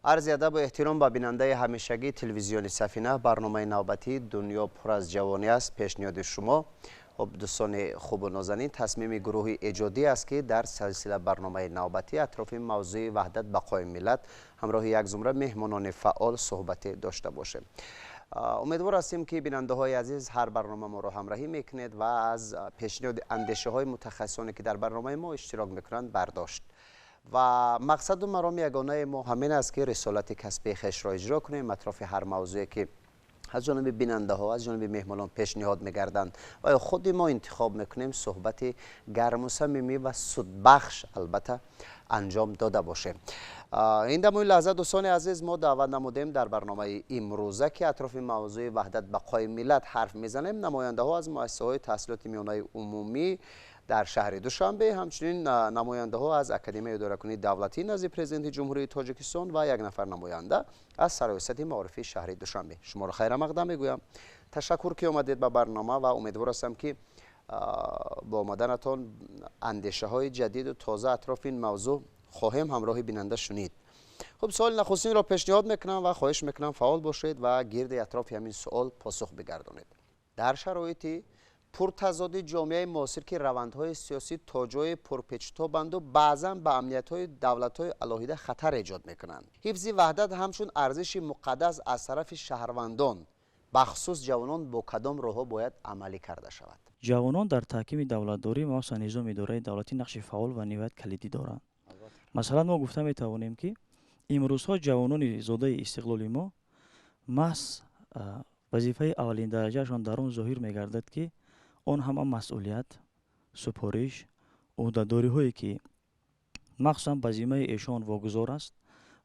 عرض ادب و احترام به بیننده همیشگی تلویزیون سفینه. برنامه نوبتی دنیا پر از جوانی است. پیشنهاد شما خب دوستان خوب و نازنین، تصمیم گروه ایجادی است که در سلسله برنامه نوبتی اطراف موضوع وحدت بقای ملت همراه یک زمره مهمانان فعال صحبت داشته باشه. امیدوار هستیم که بیننده های عزیز هر برنامه ما را همراهی میکنید و از پیشنهاد اندیشه های متخصصانی که در برنامه ما اشتراک میکنند برداشت. و مقصد و مرام یگانه ما همین است که رسالت کسبی خویش را اجرا کنیم اطراف هر موضوعی که از جانب بیننده ها از جانب مهمانان پیشنهاد میگردند و خود ما انتخاب میکنیم صحبت گرم و صمیمی و سودبخش البته انجام داده باشه. این در این لحظه دوستان عزیز ما دعوت نمودیم در برنامه امروزه که اطراف موضوع وحدت بقای ملت حرف میزنیم نماینده ها از مؤسسه های تحصیلات میانه عمومی در شهر دوشنبه، همچنین نماینده ها از اکادمی اداره کنی دولتی نزد پرزیدنت جمهوری تاجیکستان و یک نفر نماینده از سرایست معارفی شهر دوشنبه. شما را خیر مقدم میگویم. تشکر که آمدید به برنامه و امیدوار هستم که با آمدنتان اندیشه های جدید و تازه اطراف این موضوع خواهیم همراه بیننده شنید. خب سوال نخستین را پیشنهاد میکنم و خواهش میکنم فعال باشید و گرد اطراف همین سوال پاسخ بگردانید. در شرایطی پرتضاد جامعه معاصر که روندهای سیاسی تا جای پرپیچ‌وتابند و بعضا به امنیت‌های دولت‌های علاهیده خطر ایجاد می‌کنند. حفظ وحدت همچون ارزش مقدس از طرف شهروندان بخصوص جوانان با کدام راه‌ها باید عملی کرده شود؟ جوانان در تحکیم دولتداری و نظام اداره دولتی نقش فعال و نهایت کلیدی دارند. مثلا ما گفته می‌توانیم که امروزها جوانان زاده استقلال ما محض وظیفه اولین درجهشان در آن ظاهر می‌گردد که آن همه مسئولیت، سپارش، عهده‌داری هایی که مخصوصاً به ذمه ایشان واگذار است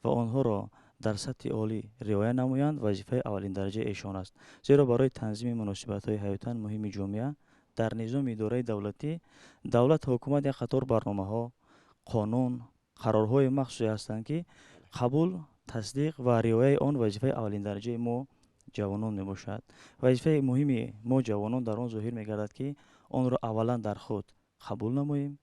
و آنها را در سطح عالی رعایت نمایند وظیفه اولین درجه ایشان است. زیرا برای تنظیم مناسبت‌های حیاتاً مهم جامعه در نظام اداره دولتی دولت حکومت یک قطار برنامه‌ها، قانون، قرارهای مخصوصی هستند که قبول، تصدیق و رعایت آن وظیفه اولین درجه ما جوانان می باشد. وظیفه مهمی ما جوانان در آن ظاهر می گردد که آن را اولا در خود قبول نماییم،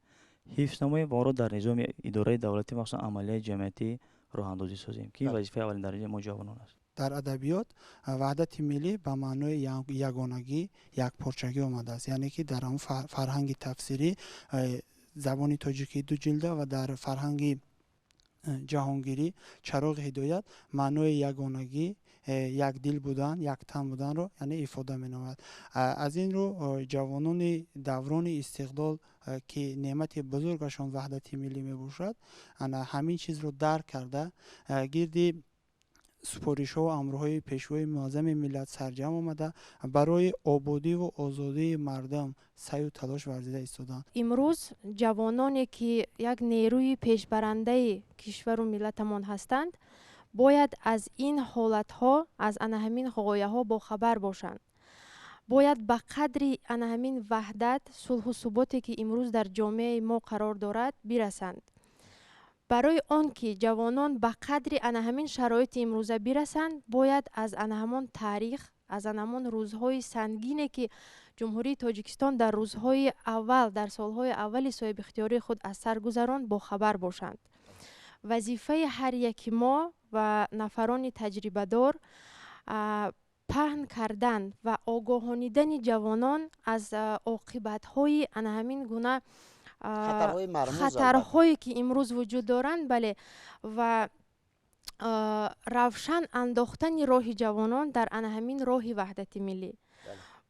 حفظ نماییم و آن را در نظام اداره دولتی مخصوصا عملیات جمعیتی راه اندازی سازیم که وظیفه اولین درجه ما جوانان است. در ادبیات وحدت ملی به معنای یگانگی، یک پارچگی آمده است. یعنی که در آن فرهنگ تفسیری زبان تاجیکی دو جلده و در فرهنگ جهانگیری چراغ هدایت معنای یگانگی، یک دل بودن، یک تن بودن رو یعنی افاده می نماید. از این رو جوانان دوران استقلال که نعمت بزرگشان وحدت ملی می باشد همین چیز رو درک کرده گردی سپارش ها و امرهای پیشوای معظم ملت سرجم آمده برای آبادی و آزادی مردم سعی و تلاش ورزیده ایستادند. امروز جوانانی که یک نیروی پیشبرنده کشور و ملتمان هستند باید از این حالت ها از همین غایه ها با خبر باشند. باید به قدری همین وحدت، صلح و ثباتی که امروز در جامعه ما قرار دارد برسند. برای آن که جوانان به قدری همین شرایط امروزه برسند باید از همان تاریخ، از همان روزهای سنگینی که جمهوری تاجیکستان در روزهای اول، در سالهای اولی صاحب اختیاری خود از سر گذراند با خبر باشند. وظیفه هر یک ما و نفران تجربه دار پهن کردن و آگاهانیدن جوانان از عاقبت‌های همین گونه خطرهایی که امروز وجود دارند، بله، و روشن انداختن راه جوانان در همین راه وحدت ملی.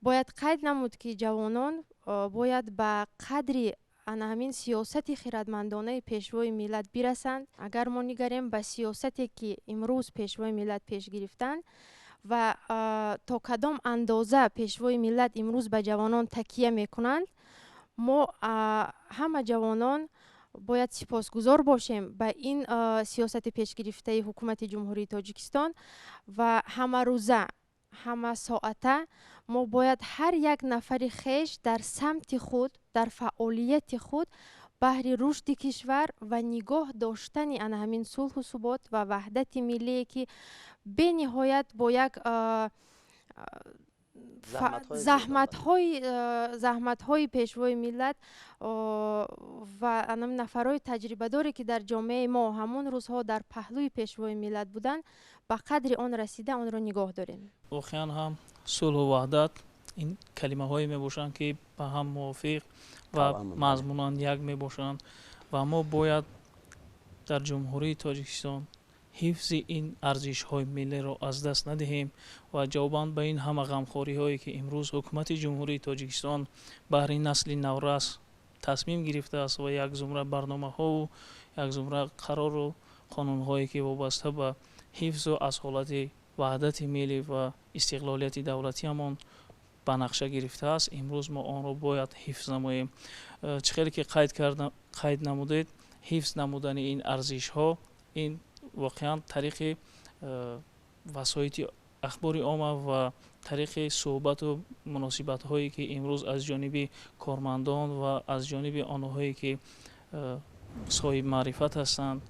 باید قید نمود که جوانان باید به قدری همین سیاست خردمندانه پیشوای ملت برسند. اگر ما نگریم به سیاستی که امروز پیشوای ملت پیش گرفتند و تا کدام اندازه پیشوای ملت امروز به جوانان تکیه میکنند، ما همه جوانان باید سپاسگزار باشیم به این سیاست پیش گرفته حکومت جمهوری تاجیکستان و همه روزه، همه ساعته ما باید هر یک نفر خیش در سمت خود، در فعالیت خود بهر رشد کشور و نگاه داشتن همین صلح و ثبات و وحدت ملی که به نهایت با یک заҳматҳои пешвои миллат ва нафарҳои таҷрибадоре ки дар ҷомеаи мо ҳамон рӯзҳо дар паҳлӯи пешвои миллат буданд, ба қадри он расида онро нигоҳ дорем. воқеан ҳам сулҳу ваҳдат ин калимаҳое мебошанд ки ба ҳам мувофиқ ва мазмунан як мебошанд ва мо бояд дар ҷумҳурии тоҷикистон ҳифзи ин арзишҳои миллиро аз даст надиҳем ва ҷавобан ба ин ҳама ғамхориҳое ки имрӯз ҳукумати ҷумҳурии тоҷикистон баҳри насли наврас тасмим гирифтааст ва як зумра барномаҳову як зумра қарору қонунҳое ки вобаста ба ҳифзу асолати ваҳдати миллӣ ва истиқлолияти давлатиамон ба нақша гирифтааст. Имрӯз мо онро бояд ҳифз намоем. Чӣ хеле ки қайд намудед, ҳифз намудани ин арзишҳо ин воқеан тариқи васоити ахбори омма ва тариқи суҳбату муносибатҳое ки имрӯз аз ҷониби кормандон ва аз ҷониби онҳое ки соҳиб маърифат ҳастанд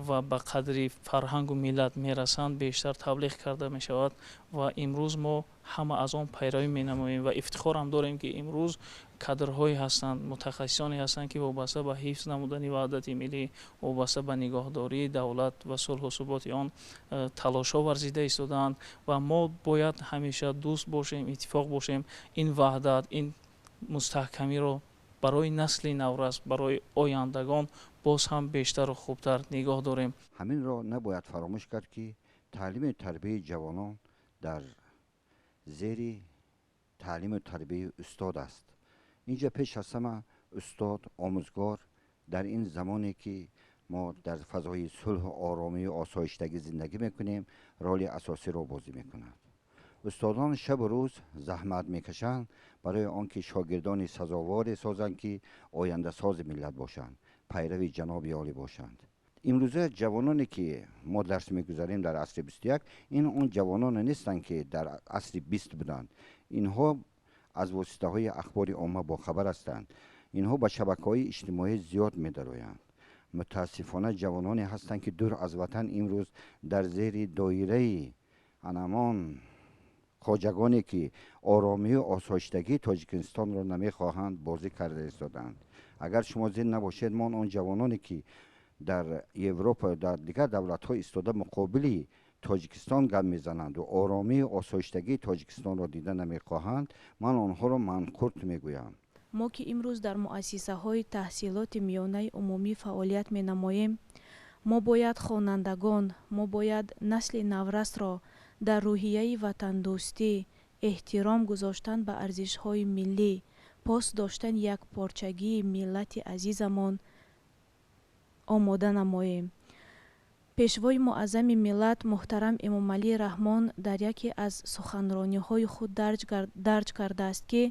ва ба қадри фарҳангу миллат мерасанд бештар таблиғ карда мешавад ва имрӯз мо ҳама аз он пайравӣ менамоем ва ифтихорам дорем ки имрӯз кадрҳое ҳастанд, мутахассисоне ҳастанд ки вобаста ба ҳифз намудани ваҳдати миллӣ, вобаста ба нигоҳдории давлат ва сулҳу суботи он талошҳо варзида истодаанд ва мо бояд ҳамеша дӯст бошем, иттифоқ бошем, ин ваҳдат, ин мустаҳкамиро барои насли наврас, барои ояндагон боз ҳам бештару хубтар нигоҳ дорем. ҳаминро набояд фаромӯш кард ки таълиму тарбияи ҷавонон дар зери таълиму тарбияи устод аст. инҷа пеш аз ҳама устод, омӯзгор дар ин замоне ки мо дар фазои сулҳу оромию осоиштагӣ зиндагӣ мекунем, роли асосиро бозӣ мекунад. устодон шабу рӯз заҳмат мекашанд барои он ки шогирдони сазоворе созанд ки ояндасози миллат бошанд, пайрави ҷаноби олӣ бошанд. имрӯза ҷавононе ки мо дарс мегузарем дар асри 21, ин он ҷавононе нестанд ки дар асри 20 буданд. инҳо аз воситаҳои ахбори омма бохабар ҳастанд. инҳо ба шабакаҳои иҷтимоӣ зиёд медароянд. мутаассифона ҷавононе ҳастанд ки дур аз ватан имрӯз дар зери доираи анамон хоҷагоне ки оромию осоиштагии тоҷикистонро намехоҳанд бозӣ карда истоданд. агар шумо зин набошед, мон он ҷавононе ки дар европа дар дигар давлатҳо истода муқобили тоҷикистон гап мезананд ва оромию осоиштагии тоҷикистонро дида намехоҳанд, ман онҳоро манқурт мегӯям. мо ки имрӯз дар муассисаҳои таҳсилоти миёнаи умумӣ фаъолият менамоем, мо бояд хонандагон, мо бояд насли наврасро дар рӯҳияи ватандӯстӣ, эҳтиром гузоштан ба арзишҳои миллӣ, пос доштани якпорчагии миллати азизамон омода намоем. пешвои муаззами миллат муҳтарам Эмомалии Раҳмон дар яке аз суханрониҳои худ дарҷ кардааст ки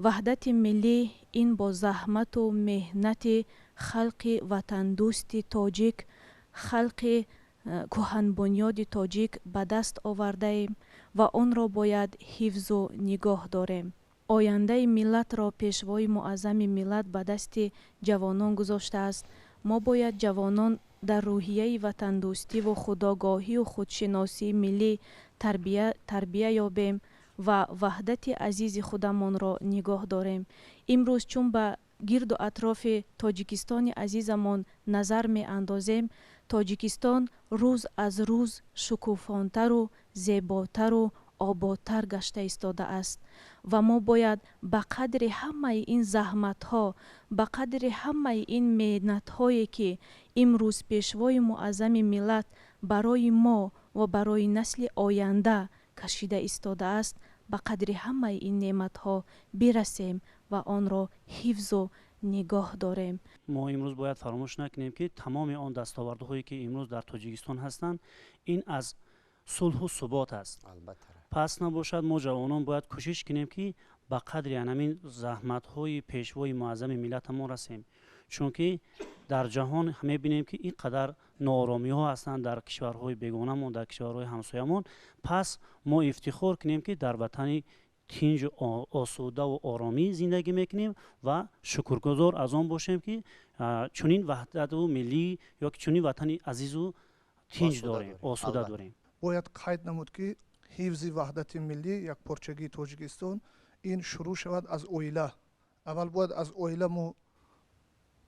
ваҳдати миллӣ ин бо заҳмату меҳнати халқи ватандӯсти тоҷик, халқи кӯҳанбунёди тоҷик ба даст овардаем ва онро бояд ҳифзу нигоҳ дорем. ояндаи миллатро пешвои муаззами миллат ба дасти ҷавонон гузоштааст. мо бояд ҷавонон дар рӯҳияи ватандӯстиву худогоҳию худшиносии миллӣ тарбия ёбем ва ваҳдати азизи худамонро нигоҳ дорем. имрӯз чун ба гирду атрофи тоҷикистони азизамон назар меандозем, тоҷикистон рӯз аз рӯз шукуфонтару зеботару ободтар гашта истодааст ва мо бояд ба қадри ҳамаи ин заҳматҳо, ба қадри ҳамаи ин меҳнатҳое ки имрӯз пешвои муаззами миллат барои мо ва барои насли оянда кашида истодааст, ба қадри ҳамаи ин неъматҳо бирасем ва онро ҳифзу нигоҳ дорем. мо имрӯз бояд фаромӯш накунем ки тамоми он дастовардҳое ки имрӯз дар тоҷикистон ҳастанд, ин аз сулҳу субот аст. пас набошад, мо ҷавонон бояд кӯшиш кунем ки ба қадри анамин заҳматҳои пешвои муаззами миллатамон расем, чунки дар ҷаҳон мебинем ки ин қадар нооромиҳо ҳастанд дар кишварҳои бегонамон, дар кишварҳои ҳамсоямон. пас мо ифтихор кунем ки дар ватани тинҷу осудаву оромӣ зиндагӣ мекунем ва шукргузор аз он бошем ки чунин ваҳдату миллӣ ё ки чунин ватани азизу тинҷ дорем, осуда дорем. бояд қайд намуд ки ҳифзи ваҳдати миллӣ, якпорчагии Тоҷикистон, ин шурӯъ шавад аз оила. аввал бояд аз оила мо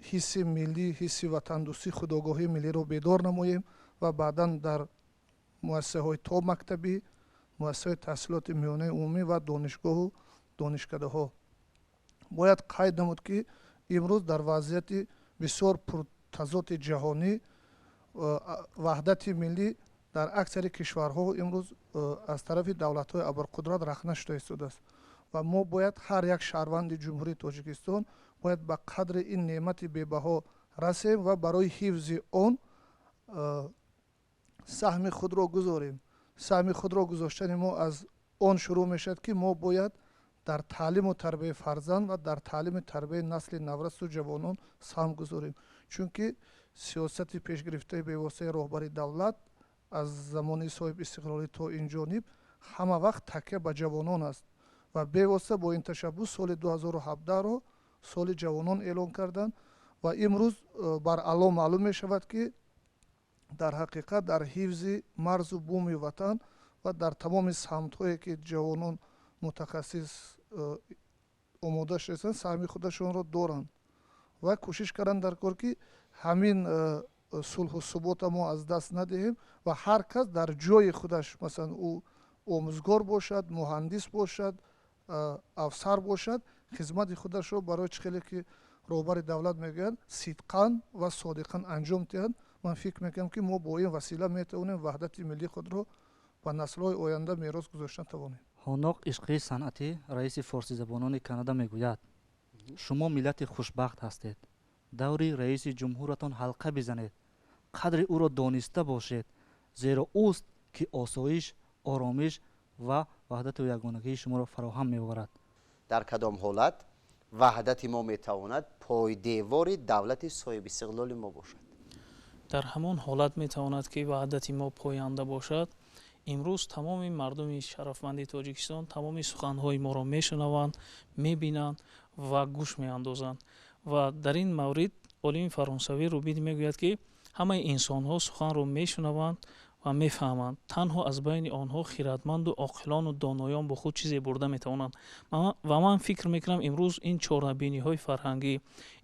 ҳисси миллӣ, ҳисси ватандӯстӣ, худогоҳии миллиро бедор намоем ва баъдан дар муассисаҳои то мактабӣ, муассисаҳои таҳсилоти миёнаи умумӣ ва донишгоҳу донишкадаҳо. бояд қайд намуд, ки имрӯз дар вазъияти бисёр пуртазоти ҷаҳонӣ ваҳдати миллӣ дар аксари кишварҳо имрӯз аз тарафи давлатҳои абрқудрат рахна шуда истодааст ва мо бояд ҳар як шаҳрванди ҷумҳурии Тоҷикистон бояд ба қадри ин неъмати бебаҳо расем ва барои ҳифзи он саҳми худро гузорем. саҳми худро гузоштани мо аз он шурӯъ мешавад, ки мо бояд дар таълиму тарбияи фарзанд ва дар таълими тарбияи насли наврасу ҷавонон саҳм гузорем. чунки сиёсати пешгирифтаи бевоситаи роҳбари давлат аз замони соҳиб истиқлолӣ то инҷониб ҳама вақт такя ба ҷавонон аст ва бевосита бо ин ташаббус соли 2017-ро соли ҷавонон эълон карданд ва имрӯз бар алло маълум мешавад, ки дар ҳақиқат дар ҳифзи марзу буми ватан ва дар тамоми самтҳое ки ҷавонон мутахассис омода шудастанд саҳми худашонро доранд ва кӯшиш карданд дар кор, ки ҳамин сулҳу субота мо аз даст надиҳем ва ҳар кас дар ҷои худаш, масалан ӯ омӯзгор бошад, муҳандис бошад, афсар бошад, хизмати худашро барои чӣ хеле ки роҳбари давлат мегӯяд сидқан ва содиқан анҷом диҳад. ман фикр мекунам, ки мо бо ин васила метавонем ваҳдати миллии худро ба наслҳои оянда мерос гузошта тавонем. ҳоноқ ишқи санъатӣ, раиси форсизабонони Канада мегӯяд: шумо миллати хушбахт ҳастед. даври раиси ҷумҳуратон ҳалқа бизанед. қадри ӯро дониста бошед, зеро ӯст, ки осоиш, оромиш ва ваҳдату ягонагии шуморо фароҳам меоварад. дар кадом ҳолат ваҳдати мо метавонад пойдевори давлати соҳибистиқлоли мо бошад? дар ҳамон ҳолат метавонад, ки ваҳдати мо поянда бошад. имрӯз тамоми мардуми шарафманди Тоҷикистон тамоми суханҳои моро мешунаванд, мебинанд ва гӯш меандозанд. ва дар ин маврид олими фаронсавӣ Рубини мегӯяд, ки ҳамаи инсонҳо суханро мешунаванд ва мефаҳманд. танҳо аз байни онҳо хиратманду оқилону доноён бо худ чизе бурда метавонанд. ва ман фикр мекунам имрӯз ин чорабиниҳои фарҳангӣ,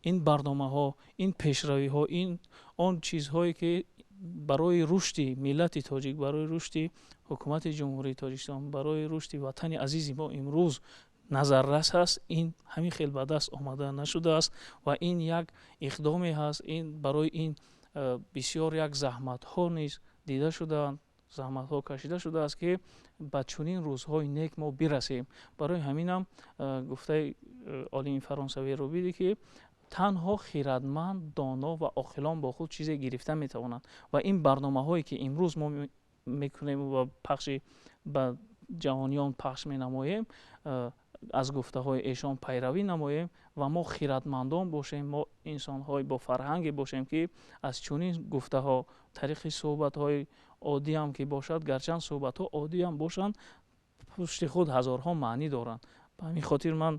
ин барномаҳо, ин пешравиҳо, ин он чизҳое ки барои рушди миллати тоҷик, барои рушди ҳукумати ҷумҳурии Тоҷикистон, барои рушди ватани азизи мо имрӯз назаррас аст, ин ҳамин хел ба даст омада нашудааст ва ин як иқдоме ҳаст. ин барои ин бисёр як заҳматҳо низ дида шудаанд, заҳматҳо кашида шудааст, ки ба чунин рӯзҳои нек мо бирасем. барои ҳаминам гуфтаи олими фаронсавӣ Рубиди, ки танҳо хиратманд, доно ва оқилон бо худ чизе гирифта метавонанд ва ин барномаҳое ки имрӯз мо мекунем ва пахши ба ҷаҳониён пахш менамоем, аз гуфтаҳои эшон пайравӣ намоем ва мо хиратмандон бошем, мо инсонҳои бо фарҳанге бошем, ки аз чунин гуфтаҳо тариқи суҳбатҳои оддиам ки бошад, гарчанд суҳбатҳо оддиам бошанд, пушти худ ҳазорҳо маънӣ доранд. ба ҳамин хотир ман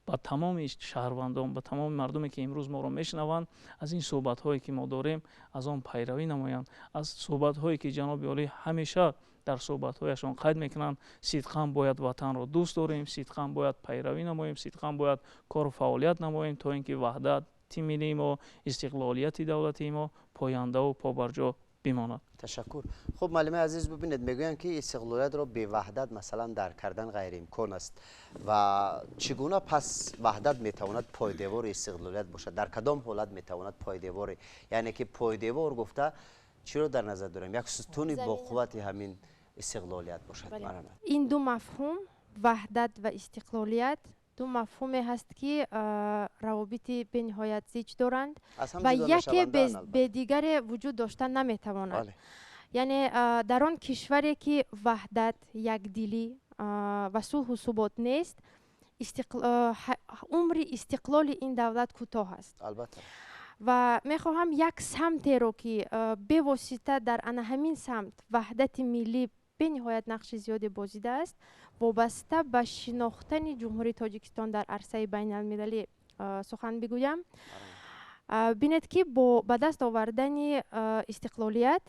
ба тамоми шаҳрвандон, ба тамоми мардуме ки имрӯз моро мешунаванд, аз ин суҳбатҳое ки мо дорем, аз он пайравӣ намоянд. аз суҳбатҳое ки ҷаноби олӣ ҳамеша дар суҳбатҳояшон қайд мекунанд: сидқан бояд ватанро дӯст дорем, сидқан бояд пайравӣ намоем, сидқан бояд кору фаъолият намоем, то ин ки ваҳдати миллии мо, истиқлолияти давлати мо пояндаву побарҷо бимонад. ташаккур. хуб маълими азиз, бубинед мегӯянд, ки истиқлолиятро беваҳдат масалан дар кардан ғайриимкон аст ва чӣ гуна пас ваҳдат метавонад пойдевори истиқлолият бошад? дар кадом ҳолат метавонад пойдевори, яъне ки пойдевор гуфта чиро дар назар дорем? як сутуни боқуввати ҳамин истиқлолият бошад. ин ду мафҳум, ваҳдат ва истиқлолият, ду мафҳуме ҳаст, ки равобити бениҳоят зич доранд ва яке бе дигаре вуҷуд дошта наметавонад. яъне дар он кишваре ки ваҳдат, якдилӣ ва сулҳу субот нест, умри истиқлоли ин давлат кӯтоҳ аст. ва мехоҳам як самтеро ки бевосита дар ана ҳамин самт ваҳдати миллӣ бениҳоят нақши зиёде бозидааст, вобаста ба шинохтани ҷумҳурии Тоҷикистон дар арсаи байналмилалӣ сухан бигӯям. бинед ки ба даст овардани истиқлолият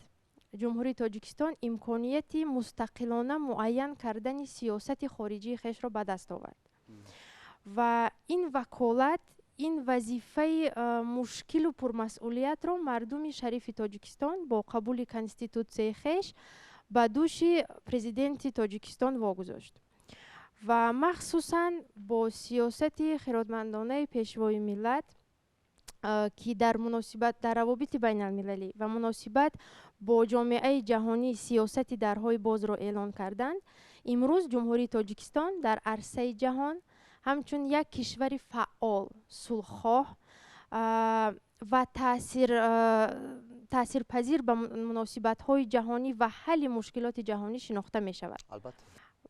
ҷумҳурии тоҷикистон имконияти мустақилона муайян кардани сиёсати хориҷии хешро ба даст овард ва ин ваколат, ин вазифаи мушкилу пурмасъулиятро мардуми шарифи тоҷикистон бо қабули конститутсияи хеш ба дӯши президенти тоҷикистон вогузошт ва махсусан бо сиёсати хиратмандонаи пешвои миллат ки дар муносибат дар равобити байналмилалӣ ва муносибат бо ҷомеаи ҷаҳонӣ сиёсати дарҳои бозро эълон карданд, имрӯз ҷумҳурии тоҷикистон дар арсаи ҷаҳон ҳамчун як кишвари фаъол, сулҳхоҳ ва таъсирпазир ба муносибатҳои ҷаҳонӣ ва ҳалли мушкилоти ҷаҳонӣ шинохта мешавад.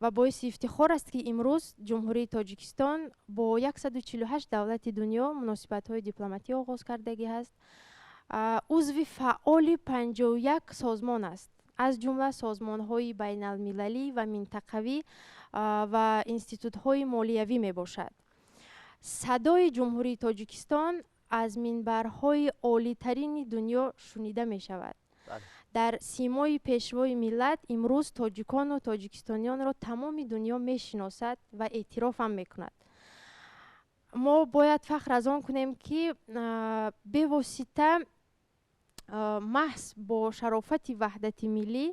ва боиси ифтихор аст ки имрӯз ҷумҳурии тоҷикистон бо 148 давлати дунё муносибатҳои дипломатӣ оғоз кардагӣ ҳаст. узви фаъоли 51 созмон аст, аз ҷумла созмонҳои байналмилалӣ ва минтақавӣ ва институтҳои молиявӣ мебошад. садои ҷумҳурии тоҷикистон аз минбарҳои олитарини дунё шунида мешавад. дар симои пешвои миллат имрӯз тоҷикону тоҷикистонионро тамоми дунё мешиносад ва эътироф ҳам мекунад. мо бояд фахр аз он кунем ки бевосита маҳз бо шарофати ваҳдати миллӣ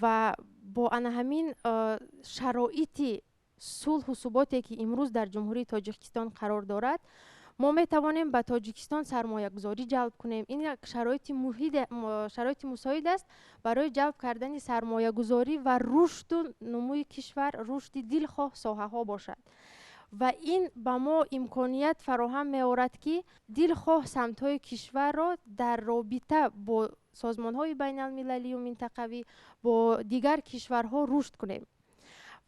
ва бо ана ҳамин шароити сулҳу суботе ки имрӯз дар ҷумҳурии тоҷикистон қарор дорад, мо метавонем ба тоҷикистон сармоягузорӣ ҷалб кунем. Ин як шароити мусоид аст барои ҷалб кардани сармоягузорӣ ва рушду нумӯи кишвар, рушди дилхоҳ соҳаҳо бошад. ва ин ба мо имконият фароҳам меорад ки дилхоҳ самтҳои кишварро дар робита бо созмонҳои байналмилалию минтақавӣ бо дигар кишварҳо рушд кунем.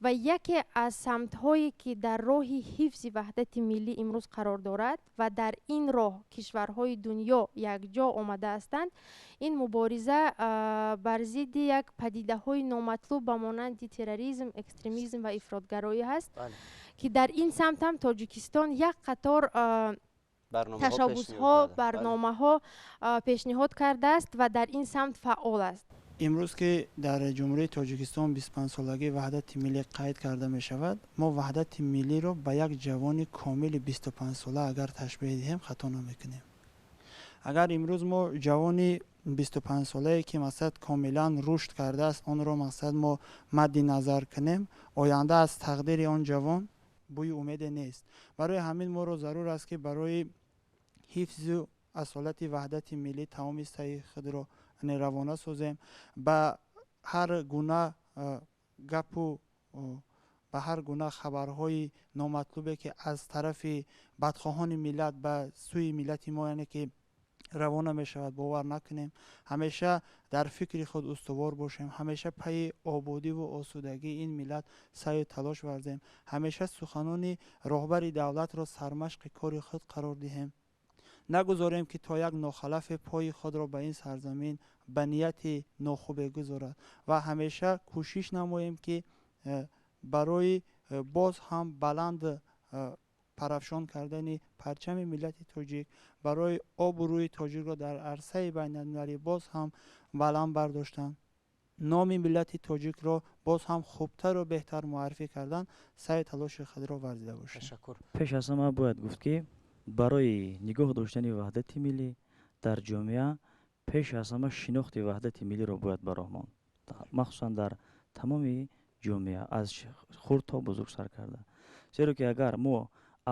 ва яке аз самтҳое ки дар роҳи ҳифзи ваҳдати миллӣ имрӯз қарор дорад ва дар ин роҳ кишварҳои дунё якҷо омада ҳастанд, ин мубориза бар зидди як падидаҳои номатлуб ба монанди терроризм, экстремизм ва ифротгароӣ ҳаст, ки дар ин самт ҳам тоҷикистон як қатор ташаббусҳо, барномаҳо пешниҳод кардааст ва дар ин самт фаъол аст. имрӯз ки дар ҷумҳурии тоҷикистон 25-солагии ваҳдати миллӣ қайд карда мешавад, мо ваҳдати миллиро ба як ҷавони комили 25-сола агар ташбеҳ диҳем хато намекунем. агар имрӯз мо ҷавони 25-солае ки мақсад комилан рушд кардааст, онро мақсад мо мадди назар кунем, оянда аз тақдири он ҷавон бӯи умеде нест. барои ҳамин моро зарур аст ки барои ҳифзу асолати ваҳдати миллӣ тамоми саи худро равона созем, ба ҳар гуна гапу ба ҳар гуна хабарҳои номатлубе ки аз тарафи бадхоҳони миллат ба сӯи миллати мо яъне ки равона мешавад бовар накунем. ҳамеша дар фикри худ устувор бошем, ҳамеша пайи ободиву осудагии ин миллат саю талош варзем, ҳамеша суханони роҳбари давлатро сармашқи кори худ қарор диҳем. нагузорем ки то як нохалафе пои худро ба ин сарзамин ба нияти нохубе гузорад ва ҳамеша кӯшиш намоем ки барои боз ҳам баланд парафшон кардани парчами миллати тоҷик, барои обу рӯи тоҷикро дар арсаи байналмилалӣ боз ҳам баланд бардоштан, номи миллати тоҷикро боз ҳам хубтару беҳтар муаррифӣ кардан саи талоши худро варзида бошем. пеш аз ҳама бояд гуфт ки барои нигоҳ доштани ваҳдати миллӣ дар ҷомеа пеш аз ҳама шинохти ваҳдати миллиро бояд бароҳ монд, махсусан дар тамоми ҷомеа аз хурд то бузург сар карда. зеро ки агар мо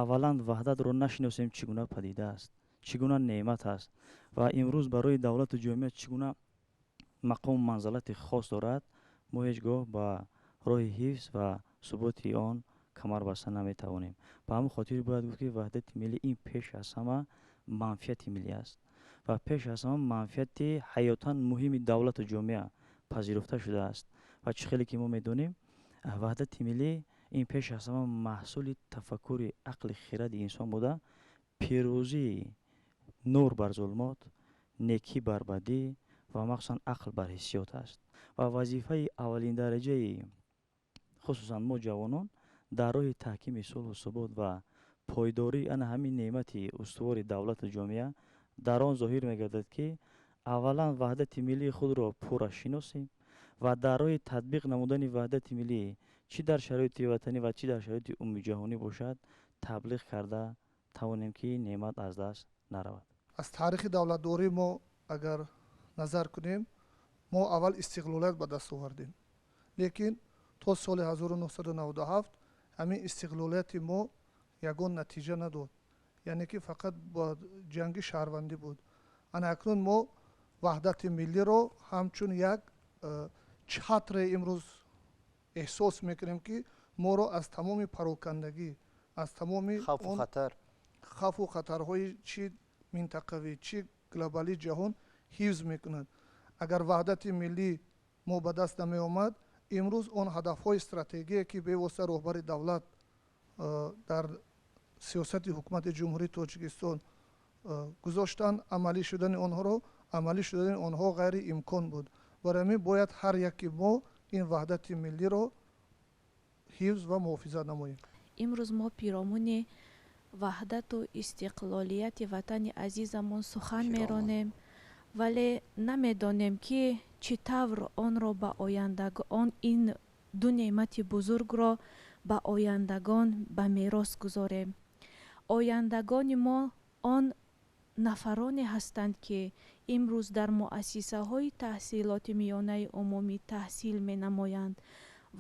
аввалан ваҳдатро нашиносем чӣ гуна падида аст, чӣ гуна неъмат аст ва имрӯз барои давлату ҷомеа чӣ гуна мақому манзалати хос дорад, мо ҳеҷ гоҳ ба роҳи ҳифз ва суботи он камар баста наметавонем. ба ҳамин хотир бояд гуфт ки ваҳдати миллӣ ин пеш аз ҳама манфиати миллӣ аст ва пеш аз ҳама манфиати ҳаётан муҳими давлату ҷомеа пазируфта шудааст. ва чӣ хеле ки мо медонем, ваҳдати миллӣ ин пеш аз ҳама маҳсули тафаккури ақли хиради инсон буда, пирӯзии нур бар зулмот, некӣ бар бадӣ ва махсусан ақл бар ҳиссиёт аст. ва вазифаи аввалиндараҷаи хусусан мо ҷавонон дар роҳи таҳкими сулҳу субот ва пойдории ана ҳамин неъмати устувори давлату ҷомеа дар он зоҳир мегардад ки аввалан ваҳдати миллии худро пурра шиносем ва дар роҳи татбиқ намудани ваҳдати миллӣ чӣ дар шароити ватанӣ ва чӣ дар шароити умумиҷаҳонӣ бошад таблиғ карда тавонем ки неъмат аз даст наравад. аз таърихи давлатдорӣ мо агар назар кунем, мо аввал истиқлолият ба даст овардем, лекин то соли 1997 ҳамин истиқлолияти мо ягон натиҷа надод, яъне ки фақат ба ҷанги шаҳрвандӣ буд. ана акнун мо ваҳдати миллиро ҳамчун як чатре имрӯз эҳсос мекунем, ки моро аз тамоми парокандагӣ, аз тамоми хавфу хатарҳои чӣ минтақавӣ, чӣ глобалӣ ҷаҳон ҳифз мекунад. агар ваҳдати миллӣ мо ба даст намеомад, имрӯз он ҳадафҳои стратегие ки бевосита роҳбари давлат дар сиёсати ҳукумати ҷумҳурии Тоҷикистон гузоштанд, амалӣ шудани онҳо ғайриимкон буд. барои ҳамин бояд ҳар яки мо ин ваҳдати миллиро ҳифз ва муҳофизат намоем. имрӯз мо пиромуни ваҳдату истиқлолияти ватани азизамон сухан меронем, вале намедонем ки чӣ тавр онро ба ояндагон, ин ду неъмати бузургро ба ояндагон ба мерос гузорем. ояндагони мо он нафароне ҳастанд ки имрӯз дар муассисаҳои таҳсилоти миёнаи умумӣ таҳсил менамоянд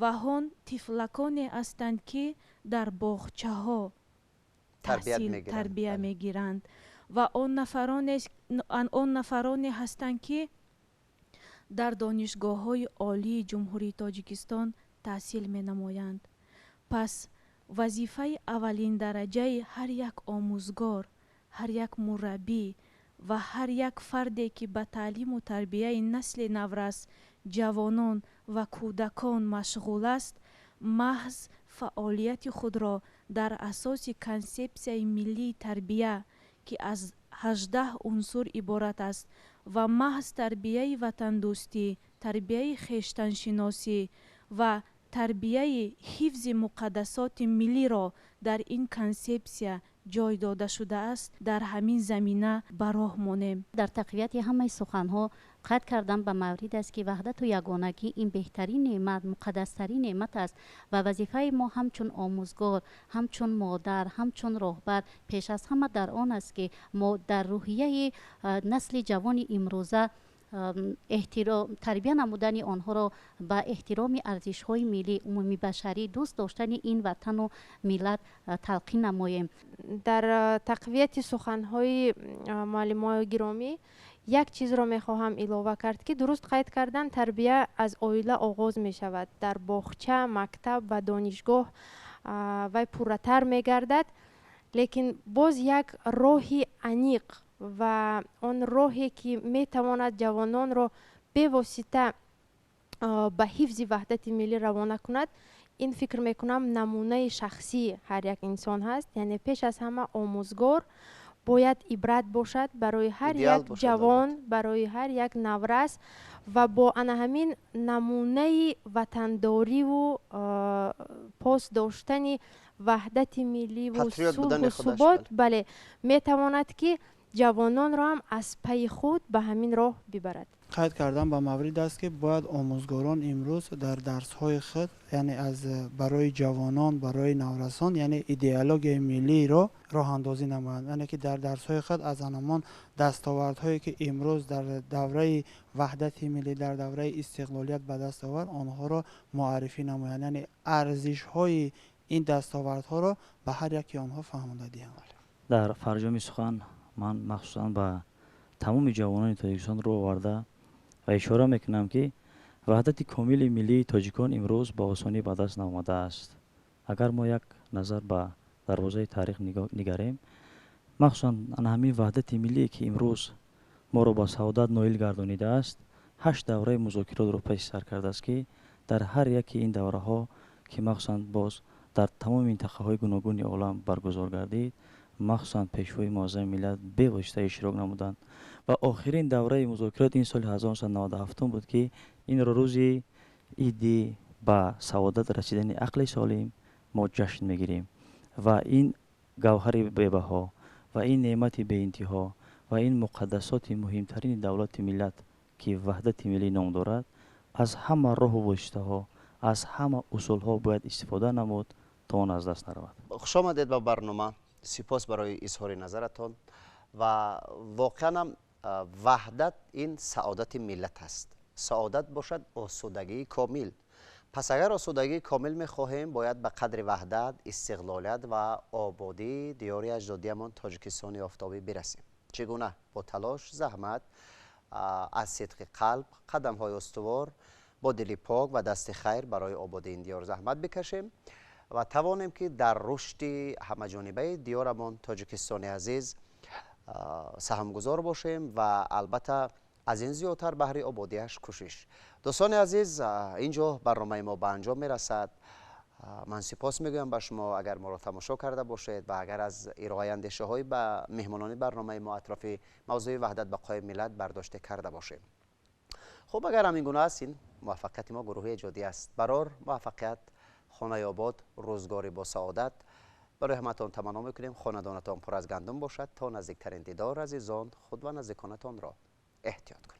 ва он тифлаконе ҳастанд ки дар боғчаҳо тарбия мегиранд ва он нафароне ҳастанд ки дар донишгоҳҳои олии ҷумҳурии Тоҷикистон таҳсил менамоянд. пас вазифаи аввалиндараҷаи ҳар як омӯзгор, ҳар як мураббӣ ва ҳар як фарде ки ба таълиму тарбияи насли наврас, ҷавонон ва кӯдакон машғул аст, маҳз фаъолияти худро дар асоси консепсияи миллии тарбия ки аз 18 унсур иборат аст ва маҳз тарбияи ватандӯстӣ, тарбияи хештаншиносӣ ва тарбияи ҳифзи муқаддасоти миллиро дар ин консепсия ҷой дода шудааст, дар ҳамин замина ба роҳ монем. дар тақвияти ҳамаи суханҳо қайд кардан ба маврид аст ки ваҳдату ягонагӣ ин беҳтарин неъмат, муқаддастарин неъмат аст ва вазифаи мо ҳамчун омӯзгор, ҳамчун модар, ҳамчун роҳбар пеш аз ҳама дар он аст ки мо дар рӯҳияи насли ҷавони имрӯза тарбия намудани онҳоро ба эҳтироми арзишҳои миллӣ, умумибашарӣ, дӯст доштани ин ватану миллат талқин намоем. дар тақвияти суханҳои муаллимои гиромӣ як чизро мехоҳам илова кард, ки дуруст қайд кардан тарбия аз оила оғоз мешавад. дар боғча, мактаб ва донишгоҳ вай пурратар мегардад, лекин боз як роҳи аниқ ва он роҳе ки метавонад ҷавононро бевосита ба ҳифзи ваҳдати миллӣ равона кунад, ин фикр мекунам намунаи шахсии ҳар як инсон ҳаст. яъне пеш аз ҳама омӯзгор бояд ибрат бошад барои ҳар як ҷавон, барои ҳар як наврас ва бо ана ҳамин намунаи ватандориву пос доштани ваҳдати милливу сулҳу субот бале метавонад ки ҷавононро ҳам аз пайи худ ба ҳамин роҳ бибарад. қайд кардан ба маврид аст ки бояд омӯзгорон имрӯз дар дарсҳои худ, яъне аз барои ҷавонон, барои наврасон, яъне идеологияи миллиро роҳандозӣ намоянд, яъне ки дар дарсҳои худ аз анамон дастовардҳое ки имрӯз дар давраи ваҳдати миллӣ, дар давраи истиқлолият ба даст овард, онҳоро муаррифӣ намоянд, яъне арзишҳои ин дастовардҳоро ба ҳар яки онҳо фаҳмода диҳанд. дар фарҷоми сухан ман махсусан ба тамоми ҷавонони Тоҷикистон рӯ оварда ва ишора мекунам ки ваҳдати комили миллии тоҷикон имрӯз ба осонӣ ба даст наомадааст. агар мо як назар ба дарвозаи таърих нигарем, махсусан ана ҳамин ваҳдати миллие ки имрӯз моро ба саодат ноил гардонидааст, 8 давраи музокиротро пеши сар кардааст ки дар ҳар яки ин давраҳо ки махсусан боз дар тамоми минтақаҳои гуногуни олам баргузор гардид, махсусан пешвои муаззами миллат бевосита иштирок намуданд ва охирин давраи музокирот ин соли 1997 буд ки инро рӯзи иди ба саодат расидани ақли солим мо ҷашн мегирем ва ин гавҳари бебаҳо ва ин неъмати беинтиҳо و این مقدسات مهمترین دولت ملت که وحدت ملی نام دارد از همه راه و واسطه‌ها، از همه اصولها باید استفاده نمود تا آن از دست نرود. خوش آمدید به برنامه. سپاس برای اظهار نظرتان و واقعا هم وحدت این سعادت ملت است. سعادت باشد آسودگی کامل. پس اگر آسودگی کامل می‌خواهیم باید به قدر وحدت، استقلالیت و آبادی دیار اجدادیمان تاجیکستان آفتابی برسیم. چگونه؟ با تلاش، زحمت، از صدق قلب، قدم‌های استوار، با دل پاک و دست خیر برای آبادی این دیار زحمت بکشیم و توانیم که در رشد همه جانبه دیارمان تاجیکستان عزیز سهمگزار باشیم و البته از این زیادتر بهره آبادیش کوشش. دوستان عزیز، اینجا برنامه ما به انجام میرسد. من سپاس میگویم به شما اگر ما را تماشا کرده باشید و اگر از ارائه اندیشه های به مهمانان برنامه ما اطراف موضوع وحدت بقای ملت برداشته کرده باشیم. خب اگر همین گونه هستین، موفقیت ما گروه ایجادی است. برار موفقیت، خانه آباد، روزگاری با سعادت برای همتان تمنا میکنیم. خاندانتان پر از گندم باشد. تا نزدیکترین دیدار عزیزان، خود و نزدیکانتان را احتیاط کنید.